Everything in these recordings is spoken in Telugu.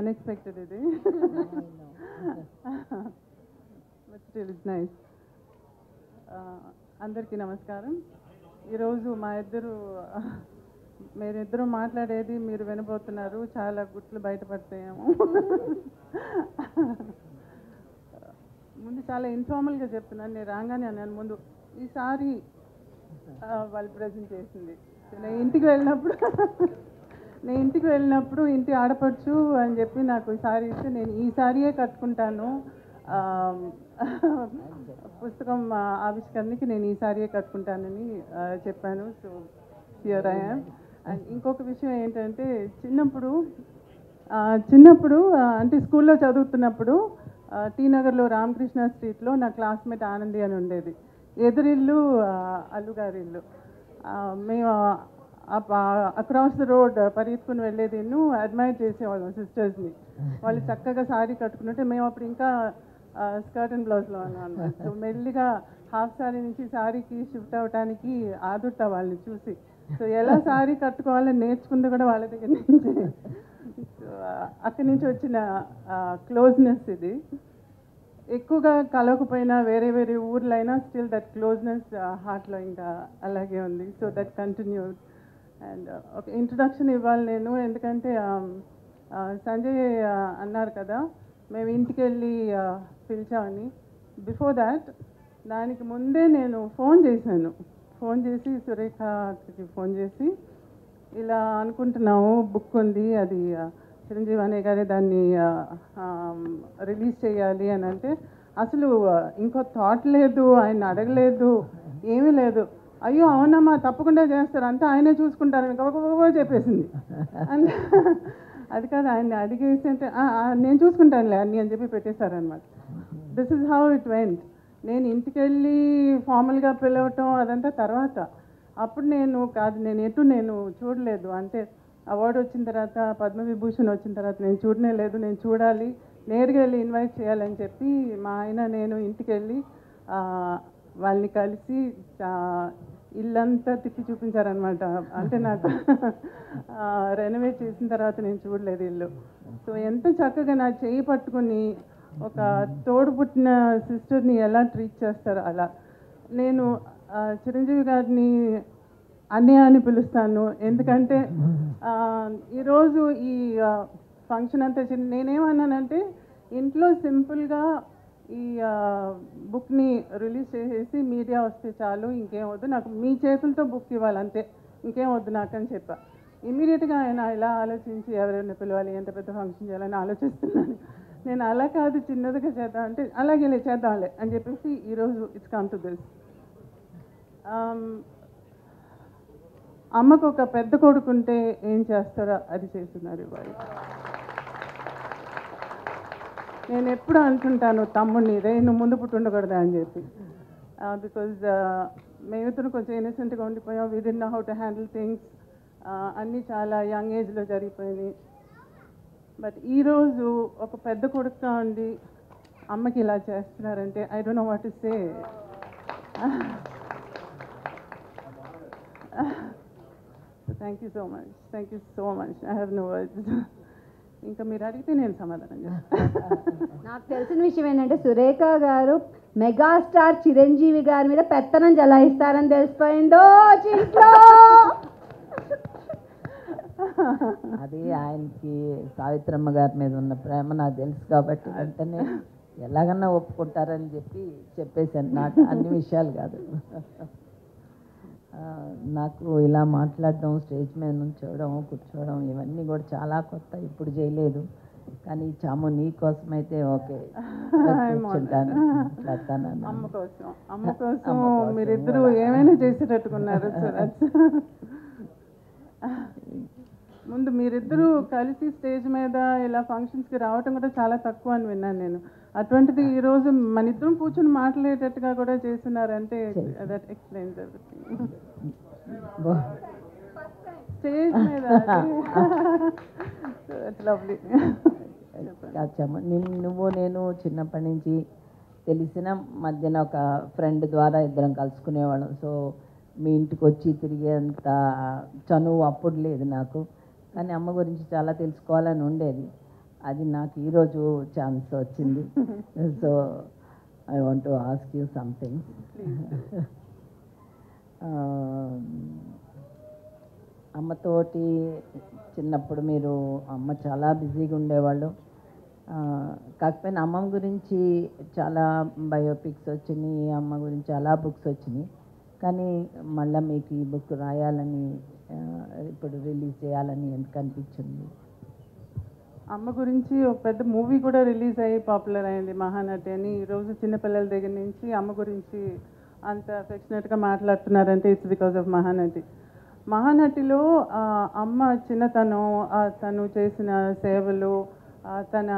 అన్ఎక్స్పెక్టెడ్ ఇది. But still it's nice. అందరికీ నమస్కారం. ఈరోజు మీరిద్దరూ మాట్లాడేది మీరు వినబోతున్నారు. చాలా గుట్లు బయటపడతాయేమో. ముందు చాలా ఇన్ఫార్మల్గా చెప్తున్నాను. నేను రాగానే అన్నాను ముందు ఈసారి వాళ్ళు ప్రజెంట్ చేసింది. నేను ఇంటికి వెళ్ళినప్పుడు ఇంటి ఆడపడుచు అని చెప్పి నాకు సారీ ఇస్తే నేను ఈ సారీయే కట్టుకుంటాను, పుస్తకం ఆవిష్కరణకి నేను ఈ సారీయే కట్టుకుంటానని చెప్పాను. So here I am. And ఇంకొక విషయం ఏంటంటే చిన్నప్పుడు అంటే స్కూల్లో చదువుతున్నప్పుడు టీ నగర్లో రామకృష్ణ స్ట్రీట్లో నా క్లాస్మేట్ ఆనంది అని ఉండేది. ఎదురిల్లు అల్లుగారి ఇల్లు. మేము అక్రాస్ ద రోడ్ పరిగెత్తుకుని వెళ్ళేది, అడ్మైర్ చేసేవాళ్ళం సిస్టర్స్ని. వాళ్ళు చక్కగా సారీ కట్టుకుంటుంటే మేము అప్పుడు ఇంకా స్కర్ట్ అండ్ బ్లౌజ్లో ఉన్నాం అన్నమాట. సో మెల్లిగా హాఫ్ సారీ నుంచి సారీకి షిఫ్ట్ అవ్వడానికి ఆదుర్తా వాళ్ళని చూసి. సో ఎలా సారీ కట్టుకోవాలని నేర్చుకుంది కూడా వాళ్ళ దగ్గర నుంచి. సో అక్కడి నుంచి వచ్చిన క్లోజ్నెస్ ఇది. ఎక్కువగా కలవకపోయినా వేరే వేరే ఊర్లైనా స్టిల్ దట్ క్లోజ్నెస్ హార్ట్లో ఇంకా అలాగే ఉంది. So that continued. అండ్ ఒక ఇంట్రొడక్షన్ ఇవ్వాలి నేను, ఎందుకంటే సంజయ్ అన్నారు కదా మేము ఇంటికి వెళ్ళి పిలిచామని. బిఫోర్ దాట్ దానికి ముందే నేను ఫోన్ చేసి సురేఖకి ఫోన్ చేసి ఇలా అనుకుంటున్నాము, బుక్ ఉంది, అది చిరంజీవి అనే గారే దాన్ని రిలీజ్ చేయాలి అని అంటే అసలు ఇంకో థాట్ లేదు, ఆయన అడగలేదు, ఏమీ లేదు. అయ్యో అవునమ్మా తప్పకుండా చేస్తారు, అంతా ఆయనే చూసుకుంటారని గబగబా చెప్పేసింది. అంటే అది కాదు, ఆయన్ని అడిగేసి అంటే నేను చూసుకుంటానులే అన్నీ అని చెప్పి పెట్టేశారనమాట. This is how it went. నేను ఇంటికి వెళ్ళి ఫార్మల్గా పిలవటం అదంతా తర్వాత. అప్పుడు నేను చూడలేదు. అంటే అవార్డు వచ్చిన తర్వాత, పద్మవిభూషణ్ వచ్చిన తర్వాత నేను చూడనే లేదు. నేను చూడాలి, నేరుగా వెళ్ళి ఇన్వైట్ చేయాలని చెప్పి మా ఆయన నేను ఇంటికి వెళ్ళి వాళ్ళని కలిసి ఇల్లంతా తిప్పి చూపించారనమాట. అంటే నాకు రెనోవేట్ చేసిన తర్వాత నేను చూడలేదు ఇల్లు. సో ఎంత చక్కగా నా చేయి పట్టుకుని ఒక తోడు పుట్టిన సిస్టర్ని ఎలా ట్రీట్ చేస్తారో అలా. నేను చిరంజీవి గారిని అన్నయ్య అని పిలుస్తాను, ఎందుకంటే ఈరోజు ఈ ఫంక్షన్ అంతా నేనేమన్నానంటే ఇంట్లో సింపుల్గా ఈ బుక్ని రిలీజ్ చేసేసి మీడియా వస్తే చాలు, ఇంకేం వద్దు నాకు, మీ చేతులతో బుక్ ఇవ్వాలి అంతే, ఇంకేం వద్దు నాకు అని చెప్పా. ఇమ్మీడియట్గా ఆయన ఇలా ఆలోచించి ఎవరైనా పిలవాలి, ఎంత పెద్ద ఫంక్షన్ చేయాలని ఆలోచిస్తున్నాను. నేను అలా కాదు, చిన్నదిగా చేద్దాం అంటే అలాగే చేద్దాంలే అని చెప్పేసి ఈరోజు ఇట్స్ కమ్ టు దిస్. అమ్మకు ఒక పెద్ద కొడుకుంటే ఏం చేస్తారో అది చేస్తున్నారు ఇవాళ. నేను ఎప్పుడు అనుకుంటాను తమ్ముడిని, నువ్వు ముందు పుట్టి ఉండకూడదా అని చెప్పి. బికాజ్ మేమిద్దరు కొంచెం ఇన్నసెంట్గా ఉండిపోయాం. We did know how to handle things. అన్నీ చాలా యంగ్ ఏజ్లో జరిగిపోయినాయి. బట్ ఈరోజు ఒక పెద్ద కొడుకుగా ఉండి అమ్మకి ఇలా చేస్తున్నారంటే I don't know what to say. Thank you so much. I have no words. ఇంకా మీరు అడిగితే నేను సమాధానం చేస్తాను. నాకు తెలిసిన విషయం ఏంటంటే సురేఖ గారు మెగాస్టార్ చిరంజీవి గారి మీద పెత్తనం జలాయిస్తారని తెలిసిపోయిందో ఇంట్లో. అది ఆయనకి సావిత్రమ్మ గారి మీద ఉన్న ప్రేమ నాకు తెలుసు కాబట్టి వెంటనే ఎలాగన్నా ఒప్పుకుంటారని చెప్పేశాను. నాకు అన్ని విషయాలు కాదు, నాకు ఇలా మాట్లాడడం, స్టేజ్ మీద నుంచోవడం, కూర్చోవడం ఇవన్నీ కూడా చాలా కొత్త, ఇప్పుడు చేయలేదు. కానీ చాము నీ కోసమైతే ఓకే కూర్చుంటాను, మాట్లాడతాను. అమ్మ కోసం మీరిద్దరూ ఏమైనా చేసేటట్టుకున్నారు. ముందు మీరిద్దరూ కలిసి స్టేజ్ మీద ఇలా ఫంక్షన్స్కి రావటం కూడా చాలా తక్కువ అని విన్నాను నేను. అటువంటిది ఈరోజు మన ఇద్దరం కూర్చొని మాట్లాడేటట్టుగా కూడా చేస్తున్నారంటే దట్ ఎక్స్ప్లెయిన్స్ ఎవ్రీథింగ్. స్టేజ్ మీద లవ్లీ. నువ్వు నేను చిన్నప్పటి నుంచి తెలిసిన మధ్యన ఒక ఫ్రెండ్ ద్వారా ఇద్దరం కలుసుకునేవాళ్ళం. సో మీ ఇంటికి వచ్చి తిరిగేంత చనువు అప్పుడు లేదు నాకు, కానీ అమ్మ గురించి చాలా తెలుసుకోవాలని ఉండేది. అది నాకు ఈరోజు ఛాన్స్ వచ్చింది. So I want to ask you something. అమ్మతోటి చిన్నప్పుడు మీరు అమ్మ చాలా బిజీగా ఉండేవాళ్ళు. కాకపోయినా అమ్మ గురించి చాలా బయోపిక్స్ వచ్చినాయి, అమ్మ గురించి చాలా బుక్స్ వచ్చినాయి. కానీ మళ్ళీ మీకు ఈ బుక్ రాయాలని ఇప్పుడు రిలీజ్ చేయాలని ఎందుకు అనిపించింది? అమ్మ గురించి ఒక పెద్ద మూవీ కూడా రిలీజ్ అయ్యి పాపులర్ అయింది, మహానటి అని. ఈరోజు చిన్నపిల్లల దగ్గర నుంచి అమ్మ గురించి అంత అఫెక్షనేట్గా మాట్లాడుతున్నారంటే ఇట్స్ బికాజ్ ఆఫ్ మహానటి. మహానటిలో అమ్మ చిన్నతనం, తను చేసిన సేవలు, తన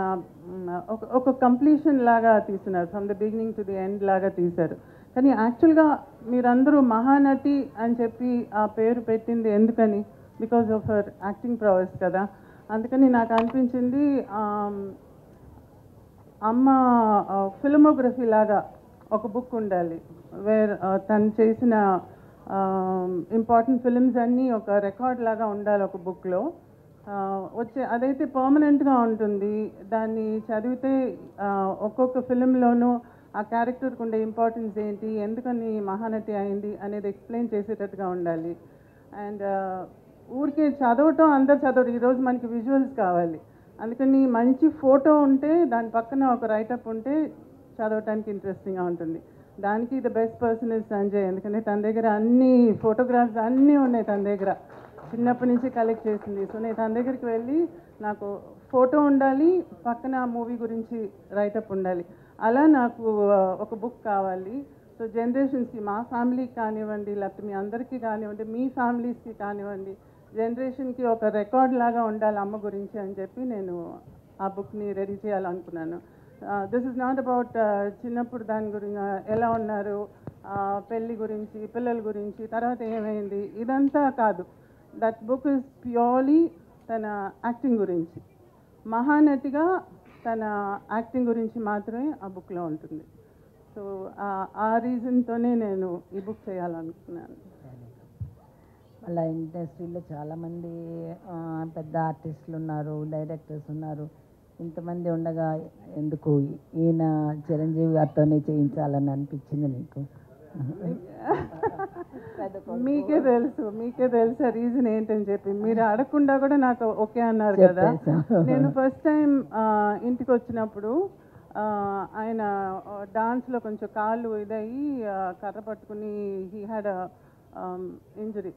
ఒక కంప్లీషన్ లాగా తీస్తున్నారు, from the beginning to the end లాగా తీశారు. కానీ యాక్చువల్గా మీరందరూ మహానటి అని చెప్పి ఆ పేరు పెట్టింది ఎందుకని? బికాజ్ ఆఫ్ హర్ యాక్టింగ్ ప్రొవెస్ కదా. అందుకని నాకు అనిపించింది అమ్మ ఫిల్మోగ్రఫీ లాగా ఒక బుక్ ఉండాలి, వేర్ తను చేసిన ఇంపార్టెంట్ ఫిల్మ్స్ అన్నీ ఒక రికార్డ్ లాగా ఉండాలి ఒక బుక్లో. అదైతే పర్మనెంట్గా ఉంటుంది. దాన్ని చదివితే ఒక్కొక్క ఫిలింలోనూ ఆ క్యారెక్టర్కి ఉండే ఇంపార్టెన్స్ ఏంటి, ఎందుకని మహానటి అయింది అనేది ఎక్స్ప్లెయిన్ చేసేటట్టుగా ఉండాలి. అండ్ ఊరికే చదవటం అందరు చదవరు, ఈరోజు మనకి విజువల్స్ కావాలి. అందుకని మంచి ఫోటో ఉంటే దాని పక్కన ఒక రైటప్ ఉంటే చదవటానికి ఇంట్రెస్టింగ్గా ఉంటుంది. దానికి the best person is Sanjay. ఎందుకంటే తన దగ్గర అన్ని ఫోటోగ్రాఫ్స్ అన్నీ ఉన్నాయి, తన దగ్గర చిన్నప్పటి నుంచి కలెక్ట్ చేసింది. సో నేను తన దగ్గరికి వెళ్ళి నాకు ఫోటో ఉండాలి, పక్కన మూవీ గురించి రైటప్ ఉండాలి, అలా నాకు ఒక బుక్ కావాలి. సో జనరేషన్స్కి, మా ఫ్యామిలీకి కానివ్వండి, లేకపోతే మీ అందరికీ కానివ్వండి, మీ ఫ్యామిలీస్కి కానివ్వండి, జనరేషన్కి ఒక రికార్డ్ లాగా ఉండాలి అమ్మ గురించి అని చెప్పి నేను ఆ బుక్ని రెడీ చేయాలనుకున్నాను. దిస్ ఇస్ నాట్ అబౌట్ చిన్నప్పుడు దాని గురించి ఎలా ఉన్నారు, పెళ్ళి గురించి, పిల్లల గురించి, తర్వాత ఏమైంది, ఇదంతా కాదు. దట్ బుక్ ఇస్ ప్యూర్లీ తన యాక్టింగ్ గురించి, మహానటిగా తన యాక్టింగ్ గురించి మాత్రమే ఆ బుక్లో ఉంటుంది. సో ఆ రీజన్తోనే నేను ఈ బుక్ చేయాలనుకున్నాను. అలా ఇండస్ట్రీలో చాలామంది పెద్ద ఆర్టిస్టులు ఉన్నారు, డైరెక్టర్స్ ఉన్నారు. ఇంతమంది ఉండగా ఎందుకు ఈయన చిరంజీవి గారితోనే చేయించాలని అనిపించింది నీకు? మీకే తెలుసు రీజన్ ఏంటని చెప్పి. మీరు అడగకుండా కూడా నాకు ఓకే అన్నారు కదా. నేను ఫస్ట్ టైం ఇంటికి వచ్చినప్పుడు ఆయన డాన్స్లో కొంచెం కాళ్ళు ఇదయ్యి కర్ర పట్టుకుని హీ హ్యాడ్ ఇంజరీ.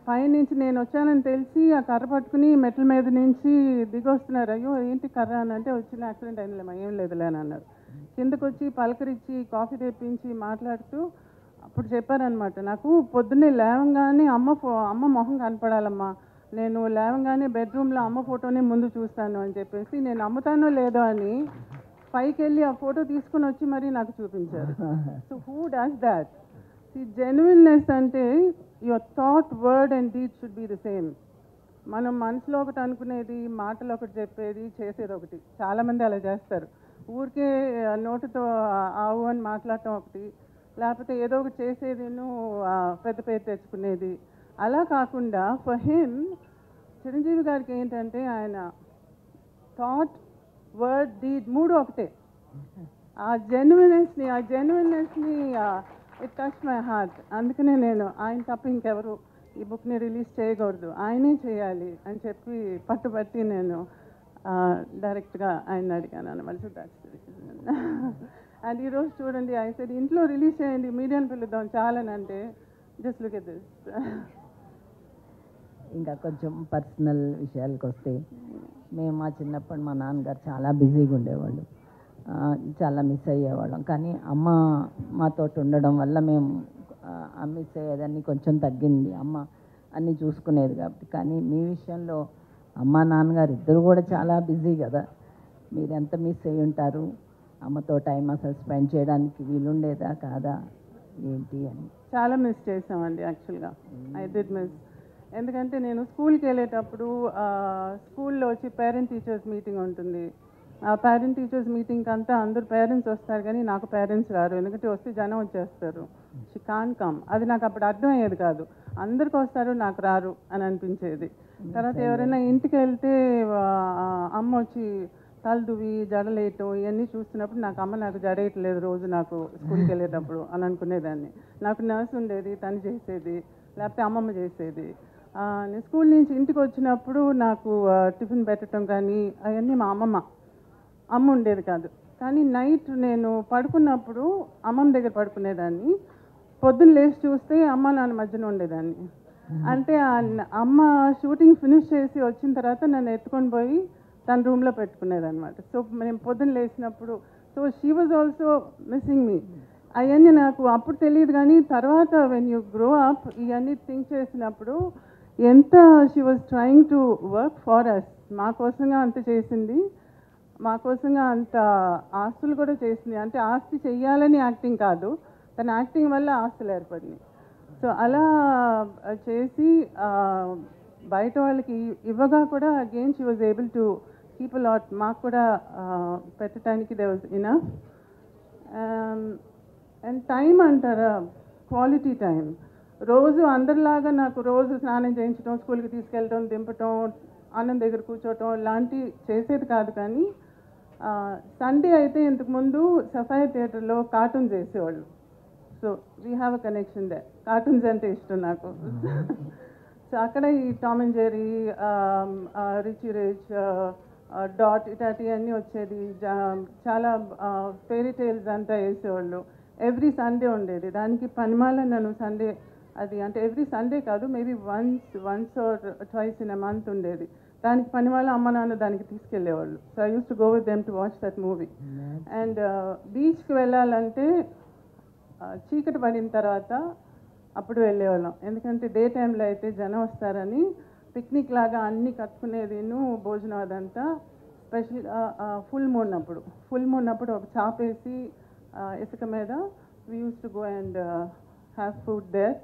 పైనుంచి నేను వచ్చానని తెలిసి ఆ కర్ర పట్టుకుని మెట్ల మీద నుంచి దిగొస్తున్నారు. అయ్యో ఏంటి కర్ర అని అంటే, వచ్చిన యాక్సిడెంట్ అయినలేమా, ఏం లేదులే అని అన్నారు. కిందకు వచ్చి పలకరించి కాఫీ తెప్పించి మాట్లాడుతూ అప్పుడు చెప్పారనమాట, నాకు పొద్దున్నే లేవంగానే అమ్మ మొహం కనపడాలమ్మా, నేను లేవంగానే బెడ్రూమ్లో అమ్మ ఫోటోనే ముందు చూస్తాను అని చెప్పేసి, నేను అమ్ముతానో లేదో అని పైకి వెళ్ళి ఆ ఫోటో తీసుకుని వచ్చి మరీ నాకు చూపించారు. So who does that? See genuineness అంటే your thought, word and deed should be the same. మనం మనసులో ఒకటి అనుకునేది, మాటలు ఒకటి చెప్పేది, చేసేది ఒకటి. చాలామంది అలా చేస్తారు. ఊరికే నోటితో ఆవు అని మాట్లాడటం ఒకటి, లేకపోతే ఏదో ఒకటి చేసేదిను పెద్ద పేరు తెచ్చుకునేది. అలా కాకుండా ఫర్ హిమ్, చిరంజీవి గారికి ఏంటంటే ఆయన థాట్, వర్డ్, డీడ్ మూడు ఒకటే. ఆ జెన్యున్నెస్ని ఇట్ టచ్ మై హార్ట్. అందుకనే నేను ఆయన తప్ప ఇంకెవరు ఈ బుక్ని రిలీజ్ చేయకూడదు, ఆయనే చేయాలి అని చెప్పి పట్టుబట్టి నేను డైరెక్ట్గా ఆయన అడిగాను అనమాట. So that's the reason. And ఈరోజు చూడండి, ఆయన సరే ఇంట్లో రిలీజ్ చేయండి, మీడియాని పిలుద్దాం చాలని అంటే, జస్ట్ లుక్ ఎట్ దిస్. ఇంకా కొంచెం పర్సనల్ విషయాలకు వస్తే, మేము మా చిన్నప్పుడు మా నాన్నగారు చాలా బిజీగా ఉండేవాళ్ళు, చాలా మిస్ అయ్యేవాళ్ళం. కానీ అమ్మ మాతో ఉండడం వల్ల మేము మిస్ అయ్యేదాన్ని కొంచెం తగ్గింది, అమ్మ అన్నీ చూసుకునేది కాబట్టి. కానీ మీ విషయంలో అమ్మ నాన్నగారు ఇద్దరు కూడా చాలా బిజీ కదా, మీరు ఎంత మిస్ అయ్యి ఉంటారు? అమ్మతో టైం అసలు స్పెండ్ చేయడానికి వీలుండేదా కాదా ఏంటి అని? చాలా మిస్ చేసామండి యాక్చువల్గా. I did miss. ఎందుకంటే నేను స్కూల్కి వెళ్ళేటప్పుడు స్కూల్లో వచ్చి పేరెంట్ టీచర్స్ మీటింగ్ ఉంటుంది. ఆ పేరెంట్ టీచర్స్ మీటింగ్కి అంతా అందరు పేరెంట్స్ వస్తారు, కానీ నాకు పేరెంట్స్ రారు. ఎందుకంటే వస్తే జనం వచ్చేస్తారు. She can come. అది నాకు అప్పుడు అర్థమయ్యేది కాదు. అందరికి వస్తారు, నాకు రారు అని అనిపించేది. తర్వాత ఎవరైనా ఇంటికి వెళ్తే అమ్మ వచ్చి తలదువి జడలేయటం ఇవన్నీ చూస్తున్నప్పుడు నాకు జడేయట్లేదు రోజు నాకు స్కూల్కి వెళ్ళేటప్పుడు అని అనుకునేదాన్ని. నాకు నర్స్ ఉండేది, తను చేసేది, లేకపోతే అమ్మమ్మ చేసేది. నేను స్కూల్ నుంచి ఇంటికి వచ్చినప్పుడు నాకు టిఫిన్ పెట్టడం కానీ అవన్నీ మా అమ్మ ఉండేది కాదు. కానీ నైట్ నేను పడుకున్నప్పుడు అమ్మమ్మ దగ్గర పడుకునేదాన్ని. పొద్దున్న లేచి చూస్తే అమ్మ నాన్న మధ్యన ఉండేదాన్ని. అంటే అమ్మ షూటింగ్ ఫినిష్ చేసి వచ్చిన తర్వాత నన్ను ఎత్తుకొని పోయి తన రూమ్లో పెట్టుకునేదన్నమాట. సో నేను పొద్దున్న లేచినప్పుడు so she was also missing me. అవన్నీ నాకు అప్పుడు తెలియదు, కానీ తర్వాత వెన్ యూ గ్రో అప్ ఇవన్నీ థింక్ చేసినప్పుడు ఎంత she was trying to work for us. మా కోసంగా అంత చేసింది, మా కోసంగా అంత ఆస్తులు కూడా చేసింది. అంటే ఆస్తి చెయ్యాలని యాక్టింగ్ కాదు, తన యాక్టింగ్ వల్ల ఆస్తులు ఏర్పడినాయి. సో అలా చేసి బయట వాళ్ళకి ఇవ్వగా కూడా again she was able to keep a lot. మాకు కూడా పెట్టడానికి they was enough. And time అంటారా, క్వాలిటీ టైం. రోజు అందరిలాగా నాకు రోజు స్నానం చేయించడం, స్కూల్కి తీసుకెళ్ళటం, దింపటం, అన్నం దగ్గర కూర్చోవటం లాంటివి చేసేది కాదు. కానీ సండే అయితే ఇంతకుముందు సఫాయి థియేటర్లో కార్టూన్స్ వేసేవాళ్ళు. So we have a connection they. Cartoons అంటే ఇష్టం నాకు. సో అక్కడ ఈ Tom and Jerry, Richie rich, dot ఇట్లాంటివన్నీ వచ్చేది. చాలా ఫెయిరీ టేల్స్ అంతా వేసేవాళ్ళు. ఎవ్రీ సండే ఉండేది. దానికి పనిమాల నన్ను సండే, అది అంటే ఎవ్రీ సండే కాదు, maybe once or twice in a month ఉండేది. దానికి పనిమాల అమ్మ నాన్న దానికి తీసుకెళ్ళేవాళ్ళు. So I use to go with them to watch that movie. And బీచ్కి వెళ్ళాలంటే చీకటి పడిన తర్వాత అప్పుడు వెళ్ళేవాళ్ళం. ఎందుకంటే డే టైంలో అయితే జనం వస్తారని పిక్నిక్ లాగా అన్నీ కట్టుకునేది, భోజనం అదంతా. స్పెషల్ ఫుల్ మూన్ అప్పుడు ఒక చాపేసి ఇసుక మీద we use to go and have food there.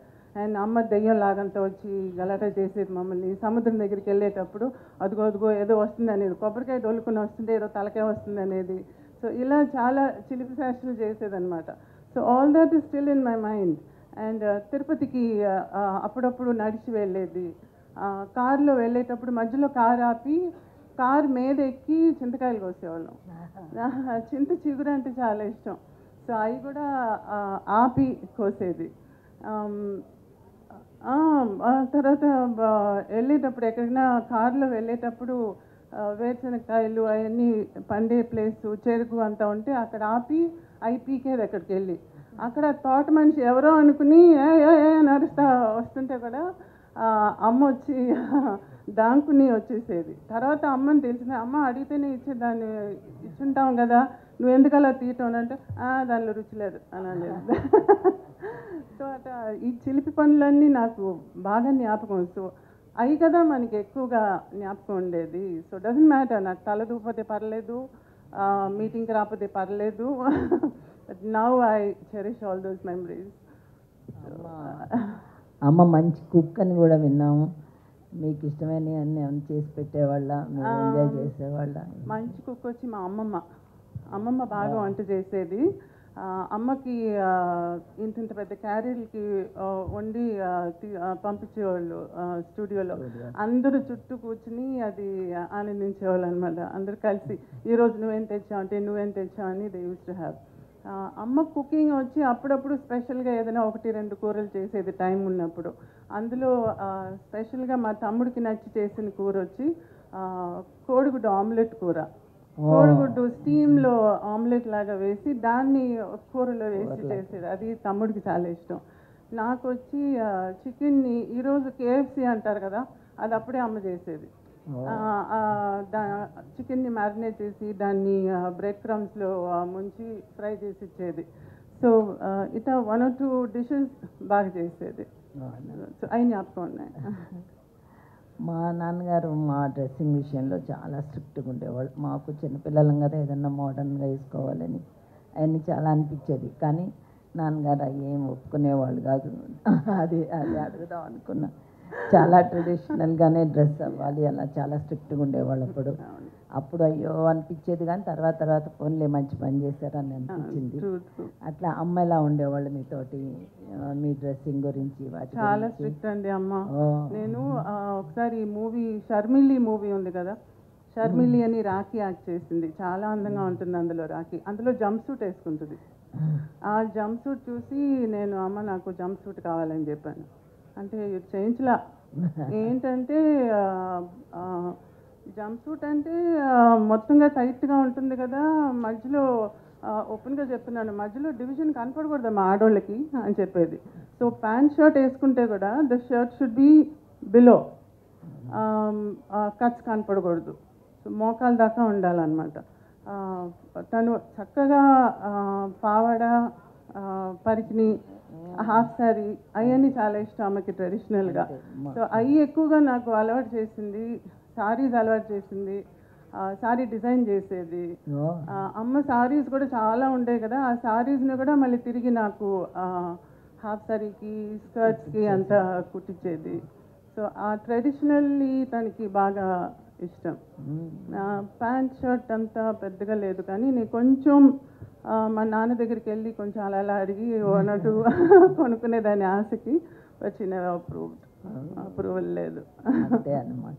And అమ్మ దెయ్యం లాగంతా వచ్చి గలాట చేసేది మమ్మల్ని. సముద్రం దగ్గరికి వెళ్ళేటప్పుడు అదిగో ఏదో వస్తుంది అనేది, కొబ్బరికాయ డొల్లుకుని వస్తుంది, ఏదో తలకాయ వస్తుంది అనేది. సో ఇలా చాలా చిలిపి శాస్త్రాలు చేసేదన్నమాట. So all that is still in my mind. And తిరుపతికి అప్పుడప్పుడు నడిచి వెళ్ళేది. కారులో వెళ్ళేటప్పుడు మధ్యలో కారు ఆపి కారు మీద ఎక్కి చింతకాయలు కోసేవాళ్ళం. చింత చిగురు అంటే చాలా ఇష్టం. సో అవి కూడా ఆపి కోసేది. తర్వాత వెళ్ళేటప్పుడు ఎక్కడికైనా కారులో వెళ్ళేటప్పుడు వేరుశనగకాయలు అవన్నీ పండే ప్లేసు, చెరుకు అంతా ఉంటే అక్కడ ఆపి అవి పీకేది. అక్కడికి వెళ్ళి అక్కడ తోట మనిషి ఎవరో అనుకుని నడుస్తా వస్తుంటే కూడా అమ్మ వచ్చి దాంకుని వచ్చేసేది. తర్వాత అమ్మని తెలిసింది, అమ్మ అడిగితేనే ఇచ్చేదాన్ని, ఇచ్చుంటాం కదా, నువ్వు ఎందుకు అలా తీయటం అంటే దానిలో రుచి లేదు అని అనేది. సో అట్లా ఈ చిలిపి పనులన్నీ నాకు బాగా జ్ఞాపకం. సో అవి కదా మనకి ఎక్కువగా జ్ఞాపకం ఉండేది. సో డజంట్ మ్యాటర్, నాకు తల దూకపోతే పర్లేదు, మీటింగ్కి రాకపోతే పర్లేదు. But now I cherish all those memories. అమ్మ మంచి కుక్ అని కూడా విన్నాము. మీకు ఇష్టమైన అన్ని చేసి పెట్టేవాళ్ళ, మీరు ఎంజాయ్ చేసేవాళ్ళ? మంచి కుక్ వచ్చి మా అమ్మమ్మ బాగా వంట చేసేది. అమ్మకి ఇంత పెద్ద క్యారీలకి వండి పంపించేవాళ్ళు స్టూడియోలో. అందరూ చుట్టూ కూర్చుని అది ఆనందించేవాళ్ళు అనమాట. అందరూ కలిసి ఈరోజు నువ్వేం తెచ్చావు అంటే నువ్వేం తెచ్చావు అని దే యూస్ టు హ్యావ్. అమ్మ కుకింగ్ వచ్చి అప్పుడప్పుడు స్పెషల్గా ఏదైనా 1-2 కూరలు చేసేది టైం ఉన్నప్పుడు. అందులో స్పెషల్గా మా తమ్ముడికి నచ్చి చేసిన కూర వచ్చి కోడిగుడ్డు ఆమ్లెట్ కూర. కోడిగుడ్డు స్టీమ్లో ఆమ్లెట్ లాగా వేసి దాన్ని కూరలో వేసి చేసేది. అది తమ్ముడికి చాలా ఇష్టం. నాకు వచ్చి చికెన్ని ఈరోజు KFC అంటారు కదా, అది అప్పుడే అమ్మ చేసేది. చికెన్ని మ్యారినేట్ చేసి దాన్ని బ్రెడ్ క్రమ్స్లో ముంచి ఫ్రై చేసి ఇచ్చేది. సో ఇట్లా 1 or 2 dishes బాగా చేసేది. సో అవి జ్ఞాపకం ఉన్నాయి. మా నాన్నగారు మా డ్రెస్సింగ్ విషయంలో చాలా స్ట్రిక్ట్గా ఉండేవాళ్ళు. మాకు చిన్నపిల్లలం కదా, ఏదన్నా మోడర్న్గా వేసుకోవాలని అవన్నీ చాలా అనిపించేది. కానీ నాన్నగారు అవి ఏం ఒప్పుకునేవాళ్ళు కాదు. అది అడుగుదాం అనుకున్నా. చాలా ట్రెడిషనల్గానే డ్రెస్ అవ్వాలి, అలా చాలా స్ట్రిక్ట్గా ఉండేవాళ్ళు అప్పుడు. అప్పుడు అయ్యో అనిపించేది, కానీ తర్వాత తర్వాత ఫోన్లే మంచి పని చేశారని అనిపించింది. అట్లా అమ్మ ఎలా ఉండేవాళ్ళు మీతోటి, మీ డ్రెస్సింగ్ గురించి వాటి చాలా గురించి? స్ట్రిక్ట్ అండి అమ్మ. నేను ఒకసారి మూవీ షర్మిలి మూవీ ఉంది కదా, షర్మిలి అని రాఖీ యాక్ట్ చేసింది. చాలా అందంగా ఉంటుంది అందులో రాఖీ. అందులో జంప్ సూట్ వేసుకుంటుంది. ఆ జంప్ సూట్ చూసి నేను అమ్మ నాకు జంప్ సూట్ కావాలని చెప్పాను. అంటే చేయించలా. ఏంటంటే జంప్ సూట్ అంటే మొత్తంగా టైట్గా ఉంటుంది కదా, మధ్యలో ఓపెన్గా చెప్తున్నాను, మధ్యలో డివిజన్ కనపడకూడదు మా ఆడోళ్ళకి అని చెప్పేది. సో ప్యాంట్ షర్ట్ వేసుకుంటే కూడా the shirt should be below, cuts కనపడకూడదు. సో మోకాల దాకా ఉండాలన్నమాట. తను చక్కగా పావడ, పరికిణి, హాఫ్ శారీ అవన్నీ చాలా ఇష్టం అమ్మకి ట్రెడిషనల్గా. సో అవి ఎక్కువగా నాకు అలవాటు చేసింది. శారీస్ అలవాటు చేసింది. శారీ డిజైన్ చేసేది. అమ్మ శారీస్ కూడా చాలా ఉండేవి కదా, ఆ శారీస్ని కూడా మళ్ళీ తిరిగి నాకు హాఫ్ శారీకి, స్కర్ట్స్కి అంతా కుట్టించేది. సో ఆ ట్రెడిషనల్లీ తనకి బాగా ఇష్టం. ప్యాంట్ షర్ట్ అంతా పెద్దగా లేదు, కానీ నేను కొంచెం మా నాన్న దగ్గరికి వెళ్ళి కొంచెం అలా అలా అడిగి అన్నట్టు కొనుక్కునేదాన్ని ఆశకి. వచ్చిన అప్రూవల్ లేదు. అంతే అన్నమాట.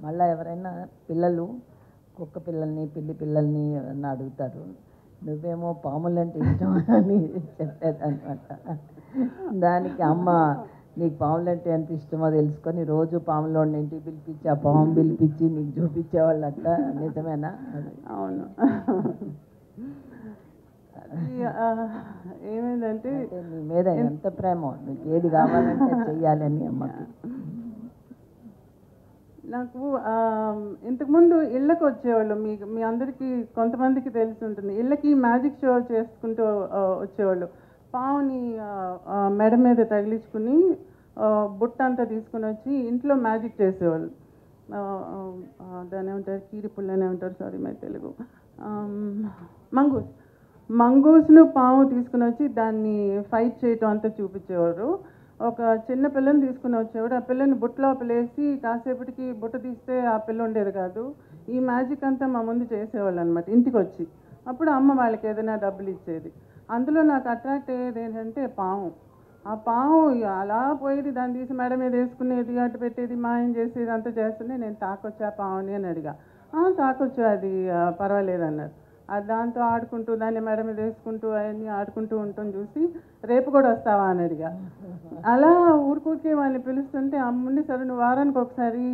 మళ్ళీ ఎవరైనా పిల్లలు కుక్క పిల్లల్ని, పిల్లి పిల్లల్ని ఎవరన్నా అడుగుతారు, నువ్వేమో పాములంటే ఇష్టం అని చెప్పేదన్నమాట. దానికి అమ్మ నీకు పాములంటే ఎంత ఇష్టమో తెలుసుకొని రోజు పాములో ఇంటికి పిలిపించి ఆ పాము పిలిపించి నీకు చూపించేవాళ్ళు అట్ట. నిజమేనా? అవును. ఏమైందంటే నీ మీద ఎంత ప్రేమ, నీకు ఏది కావాలంటే చెయ్యాలని అమ్మకి. నాకు ఇంతకుముందు ఇళ్ళకి వచ్చేవాళ్ళు, మీ అందరికీ కొంతమందికి తెలిసి ఉంటుంది, ఇళ్ళకి మ్యాజిక్ షో చేసుకుంటూ వచ్చేవాళ్ళు. పావుని మెడ మీద తగిలించుకుని బుట్ట అంతా తీసుకుని వచ్చి ఇంట్లో మ్యాజిక్ చేసేవాళ్ళు. దాన్ని ఏమంటారు, కీరి పుల్లనే ఉంటారు, సారీ మై తెలుగు, మంగూస్ను పాము తీసుకుని వచ్చి దాన్ని ఫైట్ చేయటం అంతా చూపించేవారు. ఒక చిన్న పిల్లని తీసుకుని వచ్చేవాడు, ఆ పిల్లని బుట్టలో పిల్లేసి కాసేపటికి బుట్ట తీస్తే ఆ పిల్ల ఉండేది కాదు. ఈ మ్యాజిక్ అంతా మా ముందు చేసేవాళ్ళు అనమాట ఇంటికి వచ్చి. అప్పుడు అమ్మ వాళ్ళకి ఏదైనా డబ్బులు ఇచ్చేది. అందులో నాకు అట్రాక్ట్ అయ్యేది ఏంటంటే పాము. ఆ పాము అలా పోయేది, దాన్ని తీసి మేడ మీద వేసుకునేది, అటు పెట్టేది, మాయం చేసేది, అంతా చేస్తుంటే నేను తాకొచ్చా పావుని అని అడిగా. తాకొచ్చు, అది పర్వాలేదు అన్నారు. దాంతో ఆడుకుంటూ దాన్ని మేడ మీద వేసుకుంటూ అవన్నీ ఆడుకుంటూ ఉంటాం చూసి రేపు కూడా వస్తావా అని అడిగా. అలా ఊరికూరికే వాళ్ళని పిలుస్తుంటే అమ్ముండి సరే నువ్వు వారానికి ఒకసారి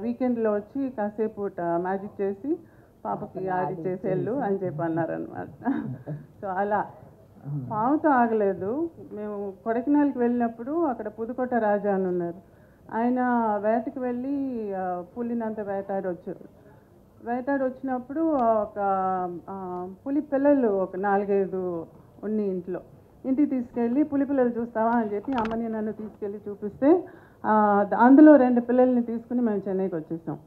వీకెండ్లో వచ్చి కాసేపు మ్యాజిక్ చేసి పాపకి ఆడి చేసేళ్ళు అని చెప్పి అన్నారనమాట. సో అలా పాముతో ఆగలేదు. మేము కొడైకెనాల్కి వెళ్ళినప్పుడు అక్కడ పుదుకోట రాజా అని ఉన్నారు. ఆయన వేటకి వెళ్ళి పులినంత వేటాడి వచ్చారు. వేటాడి వచ్చినప్పుడు ఒక పులి పిల్లలు ఒక 4-5 ఉన్ని ఇంటికి తీసుకెళ్ళి పులి పిల్లలు చూస్తావా అని చెప్పి అమ్మని నన్ను తీసుకెళ్ళి చూపిస్తే అందులో 2 పిల్లల్ని తీసుకుని మేము చెన్నైకి వచ్చేసాం.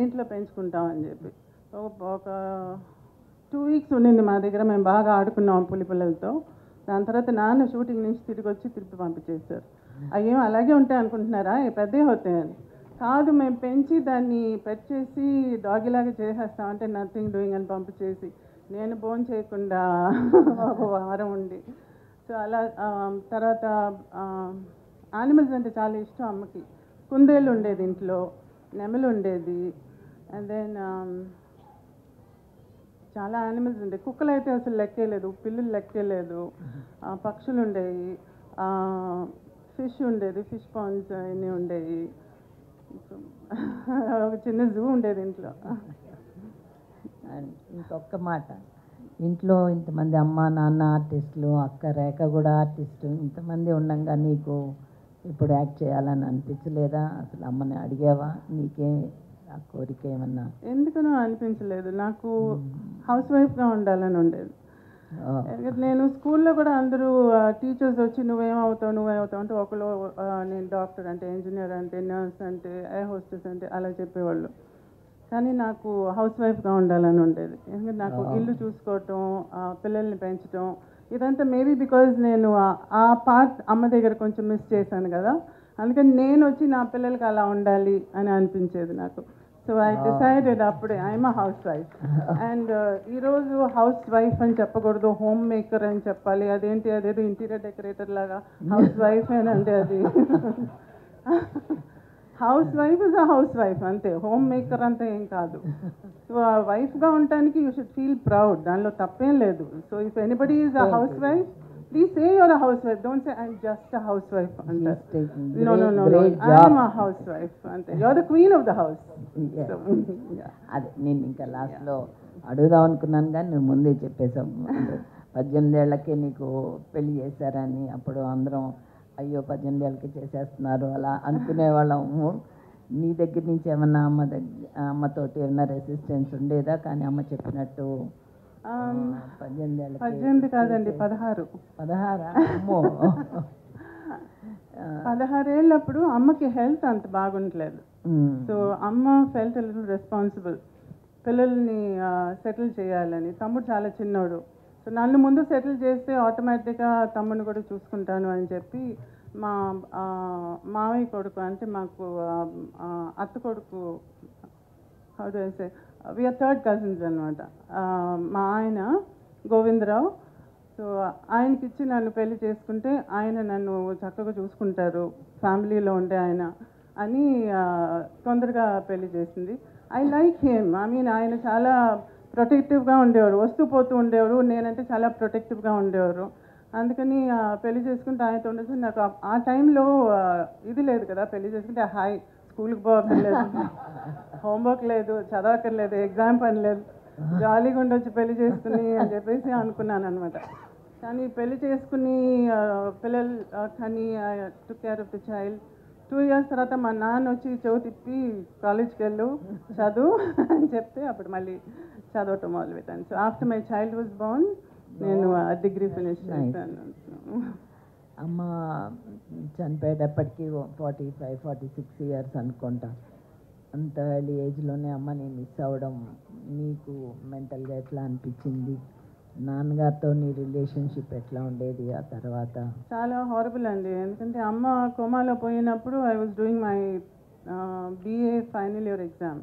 ఇంట్లో పెంచుకుంటామని చెప్పి ఒక 2 వీక్స్ ఉండింది మా దగ్గర. మేము బాగా ఆడుకున్నాం పులి పిల్లలతో. దాని తర్వాత నాన్న షూటింగ్ నుంచి తిరిగి వచ్చి తిరిగి పంపించేశారు. అయ్యేం అలాగే ఉంటాయి అనుకుంటున్నారా, పెద్దవి అవుతాయని. కాదు, మేము పెంచి దాన్ని పెట్ చేసి డాగిలాగా చేసేస్తామంటే నథింగ్ డూయింగ్ అని పంపించేసి నేను బోన్ చేయకుండా ఒక వారం ఉండి. సో అలా తర్వాత యానిమల్స్ అంటే చాలా ఇష్టం అమ్మకి. కుందేళ్ళు ఉండేది ఇంట్లో, నెమలు ఉండేది, అండ్ దెన్ చాలా యానిమల్స్ ఉండేవి. కుక్కలు అయితే అసలు లెక్కేలేదు, పిల్లులు లెక్కేలేదు, పక్షులు ఉండేవి, ఫిష్ ఉండేది, ఫిష్ పాండ్స్ అన్నీ ఉండేవి, ఒక చిన్న జూ ఉండేది ఇంట్లో. ఇంకొక మాట, ఇంట్లో ఇంతమంది అమ్మ నాన్న ఆర్టిస్టులు, అక్క రేఖ కూడా ఆర్టిస్టు, ఇంతమంది ఉండగా నీకు ఇప్పుడు యాక్ట్ చేయాలని అనిపించలేదా? అసలు అమ్మని అడిగావా? నీకే ఆ కోరిక ఏమన్నా? ఎందుకనో అనిపించలేదు. నాకు హౌస్ వైఫ్గా ఉండాలని ఉండేది. నేను స్కూల్లో కూడా అందరూ టీచర్స్ వచ్చి నువ్వేమవుతావు అంటే ఒకళ్ళు నేను డాక్టర్ అంటే, ఇంజనీర్ అంటే, నర్స్ అంటే, ఎయిర్ హోస్టెస్ అంటే అలా చెప్పేవాళ్ళు. కానీ నాకు హౌస్ వైఫ్గా ఉండాలని ఉండేది. ఎందుకంటే నాకు ఇల్లు చూసుకోవటం, పిల్లల్ని పెంచడం ఇదంతా మేబీ బికాజ్ నేను ఆ పార్ట్ అమ్మ దగ్గర కొంచెం మిస్ చేశాను కదా, అందుకని నేను వచ్చి నా పిల్లలకి అలా ఉండాలి అని అనిపించేది నాకు. సో ఐ డిసైడెడ్ అప్పుడే I'm a house wife. And ఈరోజు హౌస్ వైఫ్ అని చెప్పకూడదు, హోమ్ మేకర్ అని చెప్పాలి. అదేంటి, అదేదో ఇంటీరియర్ డెకరేటర్ లాగా హౌస్ వైఫ్ అంటే అది house wife is a housewife అంతే, హోమ్ మేకర్ అంతా ఏం కాదు. సో ఆ వైఫ్గా ఉండటానికి యూ షుడ్ ఫీల్ ప్రౌడ్, దానిలో తప్పేం లేదు. So if anybody is a housewife, please say your a housewife, don't say I'm just a housewife అంటారు. No no no, I'm a housewife అంతే, you are the queen of the house. అదే నేను ఇంకా లాస్ట్లో అడుగుదాం అనుకున్నాను కానీ నువ్వు ముందే చెప్పేశావు. 18 ఏళ్ళకే నీకు పెళ్లి చేశారని, అప్పుడు అందరం అయ్యో 18 ఏళ్ళకి చేసేస్తున్నారు అలా అనుకునేవాళ్ళము. నీ దగ్గర నుంచి ఏమన్నా అమ్మతోటి ఏమన్నా రెసిస్టెన్స్ ఉండేదా? కానీ అమ్మ చెప్పినట్టు 18 ఏళ్ళకి 18 కాదండి, 16. 16? అమ్మో. 16 ఏళ్ళప్పుడు అమ్మకి హెల్త్ అంత బాగుండలేదు. సో అమ్మ ఫెల్ట్ ఎ లిటిల్ రెస్పాన్సిబుల్, పిల్లల్ని సెటిల్ చేయాలని. తమ్ముడు చాలా చిన్నోడు, సో నన్ను ముందు సెటిల్ చేస్తే ఆటోమేటిక్గా తమ్ముడిని కూడా చూసుకుంటాను అని చెప్పి మా మావయ్య కొడుకు, అంటే మాకు అత్త కొడుకు, how do I say, we are third cousins అనమాట, మా ఆయన గోవిందరావు. సో ఆయనకి ఇచ్చి నన్ను పెళ్లి చేసుకుంటే ఆయన నన్ను చక్కగా చూసుకుంటారు, ఫ్యామిలీలో ఉండే ఆయన అని తొందరగా పెళ్లి చేసింది. I like him, I mean ఆయన చాలా ప్రొటెక్టివ్గా ఉండేవారు, వస్తూ పోతూ ఉండేవారు, నేనంటే చాలా ప్రొటెక్టివ్గా ఉండేవారు. అందుకని పెళ్లి చేసుకుంటే ఆయనతో ఉండేసి నాకు ఆ టైంలో ఇది లేదు కదా, పెళ్లి చేసుకుంటే హాయ్ స్కూల్కి పోవక్కర్లేదు, హోంవర్క్ లేదు, చదవక్కర్లేదు, ఎగ్జామ్ పని లేదు, జాలీగా ఉండొచ్చు పెళ్లి చేసుకుని అని చెప్పేసి అనుకున్నాను అనమాట. కానీ పెళ్లి చేసుకుని పిల్లలు కానీ took care of the child. 2 years తర్వాత మా నాన్న వచ్చి చెవు తిప్పి కాలేజ్కి వెళ్ళు చదువు అని చెప్తే అప్పుడు మళ్ళీ చదవటం మొదలుపెట్టాను. So after my child was Born నేను డిగ్రీ ఫినిష్ చేశాను. అమ్మ చనిపోయేటప్పటికి 45-46 years అనుకుంటా. అంత ఎర్లీ ఏజ్లోనే అమ్మని మిస్ అవ్వడం నీకు మెంటల్గా ఎట్లా అనిపించింది? నాన్నగారితో నీ రిలేషన్షిప్ ఎట్లా ఉండేది ఆ తర్వాత? చాలా హారబుల్ అండి, ఎందుకంటే అమ్మ కోమాలో పోయినప్పుడు I was doing my BA final year exam.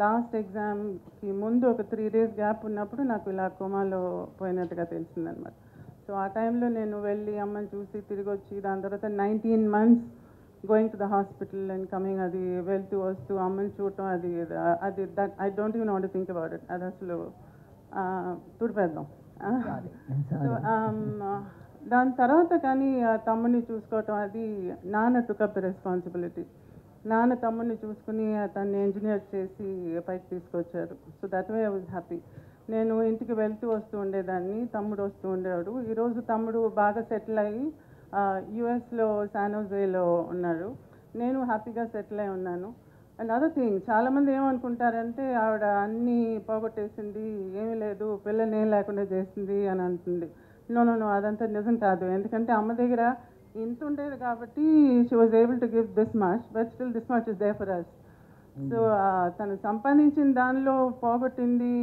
Last ఎగ్జామ్కి ముందు ఒక 3 days గ్యాప్ ఉన్నప్పుడు నాకు ఇలా కోమాలో పోయినట్టుగా తెలిసిందనమాట. సో ఆ టైంలో నేను వెళ్ళి అమ్మని చూసి తిరిగి వచ్చి, దాని తర్వాత 19 months going to the hospital and coming, అది వెళ్తూ వస్తూ అమ్మని చూడటం, అది that I don't even want to think about it. అది అసలు తుడిపేద్దాం. సో దాని తర్వాత కానీ తమ్ముడిని చూసుకోవటం, అది నాన్న టుక్ అప్ ద రెస్పాన్సిబిలిటీ. నాన్న తమ్ముడిని చూసుకుని తన్ని ఇంజనీర్ చేసి పైకి తీసుకొచ్చారు. So that way I was happy. నేను ఇంటికి వెళ్తూ వస్తూ ఉండేదాన్ని, తమ్ముడు వస్తూ ఉండేవాడు. ఈరోజు తమ్ముడు బాగా సెటిల్ అయ్యి యుఎస్లో శానోజేలో ఉన్నారు, నేను హ్యాపీగా సెటిల్ అయి ఉన్నాను. అండ్ అదర్ థింగ్, చాలామంది ఏమనుకుంటారంటే ఆవిడ అన్నీ పోగొట్టేసింది, ఏమీ లేదు, పిల్లల్ని ఏం లేకుండా చేసింది అని అంటుంది. నో నో నో, అదంతా నిజం కాదు. ఎందుకంటే అమ్మ దగ్గర ఇంత ఉండేది కాబట్టి she was able to give this much, but still this much is there for us. So తను సంపాదించిన దానిలో పోగొట్టింది,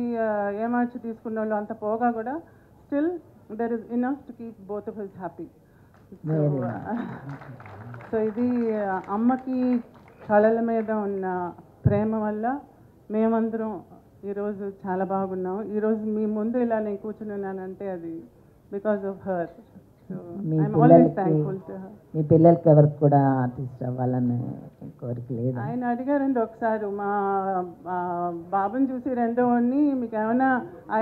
ఏమార్చి తీసుకున్న వాళ్ళు అంత పోగా కూడా still there is enough to keep both of us happy. So ఇది అమ్మకి కళల మీద ఉన్న ప్రేమ వల్ల మేమందరం ఈరోజు చాలా బాగున్నాం. ఈరోజు మీ ముందు ఇలా నేను కూర్చుని ఉన్నానంటే అది because of her. So I'm always thankful to her. మీ పిల్లలకి ఎవరికి కూడా ఆర్టిస్ట్ అవ్వాలనే కోరిక లేదు? ఆయన అడిగారండి ఒకసారి, మా బాబుని చూసి రెండో వాడిని, మీకు ఏమైనా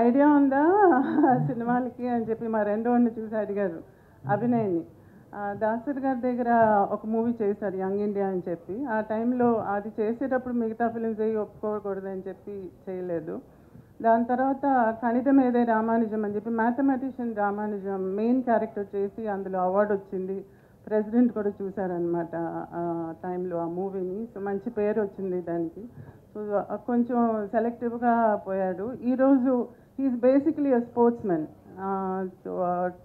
ఐడియా ఉందా సినిమాలకి అని చెప్పి మా రెండో వాడిని చూసి అడిగారు, అభినయ్ని. దాసరి గారి దగ్గర ఒక మూవీ చేశారు యంగ్ ఇండియా అని చెప్పి. ఆ టైంలో అది చేసేటప్పుడు మిగతా ఫిలిమ్స్ అయ్యి ఒప్పుకోకూడదని చెప్పి చేయలేదు. దాని తర్వాత కణితం ఏదే రామానుజం అని చెప్పి మ్యాథమెటిషియన్ రామానుజం మెయిన్ క్యారెక్టర్ చేసి అందులో అవార్డు వచ్చింది. ప్రెసిడెంట్ కూడా చూశారనమాట ఆ టైంలో ఆ మూవీని. సో మంచి పేరు వచ్చింది దానికి. సో కొంచెం సెలెక్టివ్గా పోయాడు. ఈరోజు he's basically a sports men.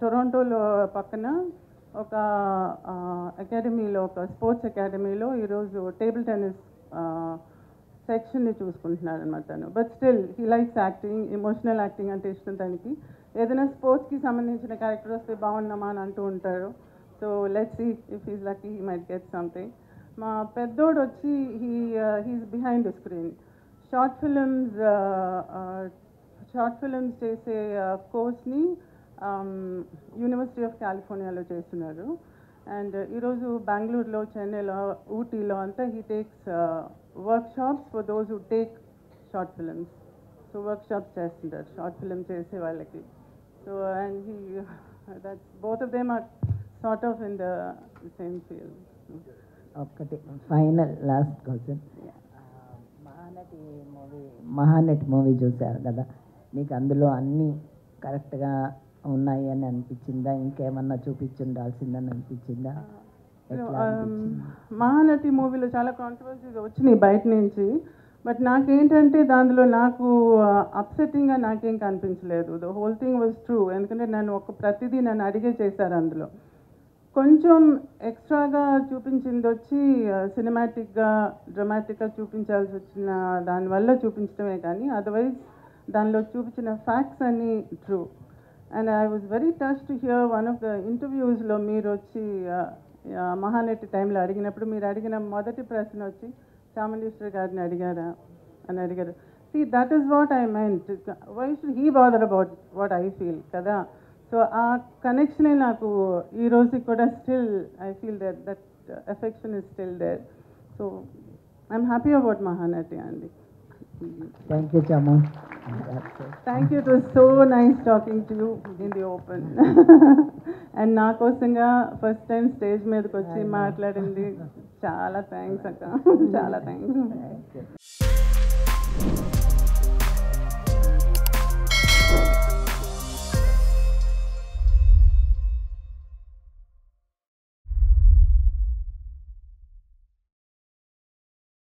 టొరంటోలో పక్కన ఒక అకాడమీలో, ఒక స్పోర్ట్స్ అకాడమీలో ఈరోజు టేబుల్ టెన్నిస్ సెక్షన్ని చూసుకుంటున్నాడు అనమాట తను. But still he likes acting, emotional acting అంటే ఇష్టం తనకి. ఏదైనా స్పోర్ట్స్కి సంబంధించిన క్యారెక్టర్ వస్తే బాగున్నామా అని అంటూ ఉంటారు. So let's see if he's lucky he might get something. మా పెద్దోడు వచ్చి he's behind the screen. Short films చేసే కోర్స్ని యూనివర్సిటీ ఆఫ్ కాలిఫోర్నియాలో చేస్తున్నారు. అండ్ ఈరోజు బెంగళూరులో, చెన్నైలో, ఊటీలో అంతా he takes workshops for those who take short films. So workshops చేస్తుంటారు షార్ట్ ఫిల్మ్ చేసే వాళ్ళకి. So and that's both of them are sort of in the same field. ఒక్కటి final last question. Mahanati movie చూశారు కదా, నీకు అందులో అన్నీ కరెక్ట్గా ఉన్నాయి అని అనిపించిందా? ఇంకేమన్నా చూపించుండాల్సిందని అనిపించిందా? మహానటి మూవీలో చాలా కాంట్రవర్సీస్ వచ్చినాయి బయట నుంచి. బట్ నాకేంటంటే దానిలో నాకు అప్సెట్టింగ్గా నాకేం కనిపించలేదు. The whole thing was true. ఎందుకంటే ప్రతిదీ నన్ను అడిగే చేశారు. అందులో కొంచెం ఎక్స్ట్రాగా చూపించింది వచ్చి సినిమాటిక్గా, డ్రామాటిక్గా చూపించాల్సి వచ్చిన దానివల్ల చూపించడమే కానీ అదర్వైజ్ దానిలో చూపించిన ఫ్యాక్ట్స్ అన్నీ true. And I was very touch to hear one of the ఇంటర్వ్యూస్లో మీరు వచ్చి మహానటి టైంలో అడిగినప్పుడు మీరు అడిగిన మొదటి ప్రశ్న వచ్చి చాముండేశ్వరి గారిని అడిగారా అని అడిగారు. See, that is what I meant. Why should he bother about what I feel కదా? సో ఆ కనెక్షనే నాకు ఈ రోజుకి కూడా still I feel that affection is still there. So I'm happy about Mahanati అండి. Thank you Chamu. Thank you. It was so nice talking to you in the open. And నా కోసంగా ఫస్ట్ టైం స్టేజ్ మీదకి వచ్చి మాట్లాడింది చాలా థ్యాంక్స్ అక్క. చాలా థ్యాంక్స్.